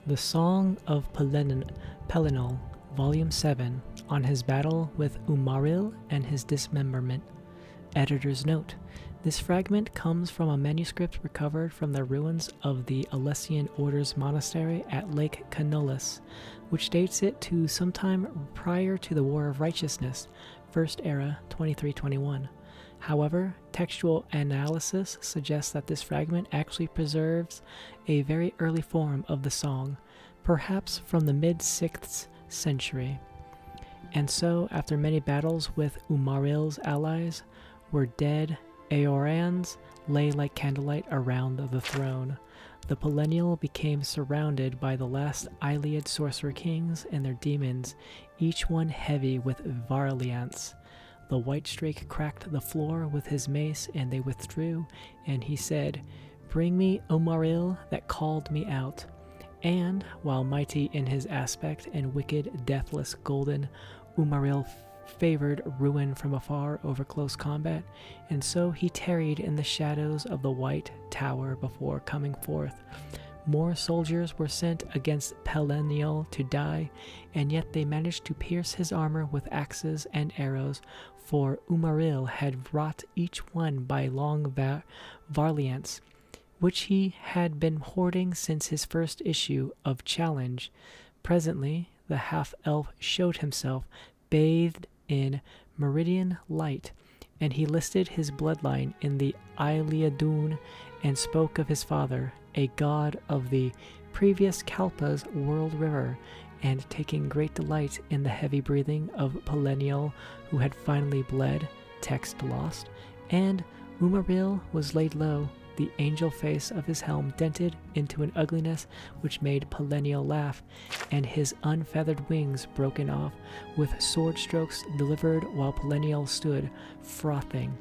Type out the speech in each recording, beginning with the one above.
The Song of Pelinal, Volume 7, on his battle with Umaril and his dismemberment. Editor's note: this fragment comes from a manuscript recovered from the ruins of the Alessian Order's monastery at Lake Canolis, which dates it to sometime prior to the War of Righteousness, First Era 2321. However, textual analysis suggests that this fragment actually preserves a very early form of the song, perhaps from the mid-6th century. And so, after many battles with Umaril's allies were dead, Eorans lay like candlelight around the throne. The Pelinal became surrounded by the last Iliad sorcerer kings and their demons, each one heavy with Varliance. The white strake cracked the floor with his mace, and they withdrew, and he said, "Bring me Umaril that called me out." And, while mighty in his aspect and wicked, deathless, golden, Umaril favored ruin from afar over close combat, and so he tarried in the shadows of the white tower before coming forth. More soldiers were sent against Pelinal to die, and yet they managed to pierce his armor with axes and arrows, for Umaril had wrought each one by long Varliance, which he had been hoarding since his first issue of Challenge. Presently the half-elf showed himself, bathed in meridian light, and he listed his bloodline in the Iliadun and spoke of his father, a god of the previous Kalpa's world river, and taking great delight in the heavy breathing of Pelinal, who had finally bled, text lost, and Umaril was laid low, the angel face of his helm dented into an ugliness which made Pelinal laugh, and his unfeathered wings broken off, with sword strokes delivered while Pelinal stood, frothing.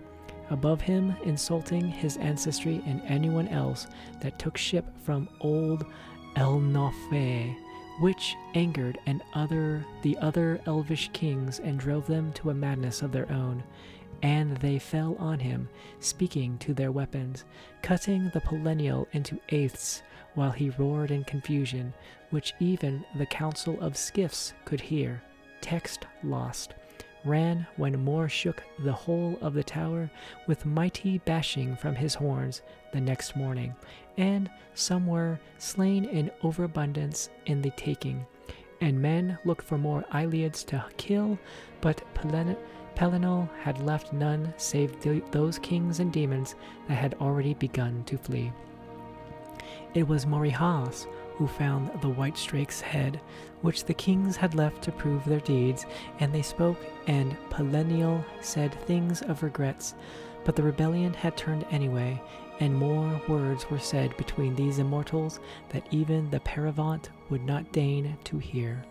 Above him, insulting his ancestry and anyone else that took ship from old Elnofe, which angered the other elvish kings and drove them to a madness of their own. And they fell on him, speaking to their weapons, cutting the Pelinal into eighths, while he roared in confusion, which even the council of skiffs could hear. Text lost. Ran when more shook the whole of the tower with mighty bashing from his horns the next morning, and some were slain in overabundance in the taking. And men looked for more Iliads to kill, but Pelinal had left none save those kings and demons that had already begun to flee. It was Morihas who found the white strake's head, which the kings had left to prove their deeds, and they spoke, and Pelinal said things of regrets, but the rebellion had turned anyway, and more words were said between these immortals that even the Paravant would not deign to hear.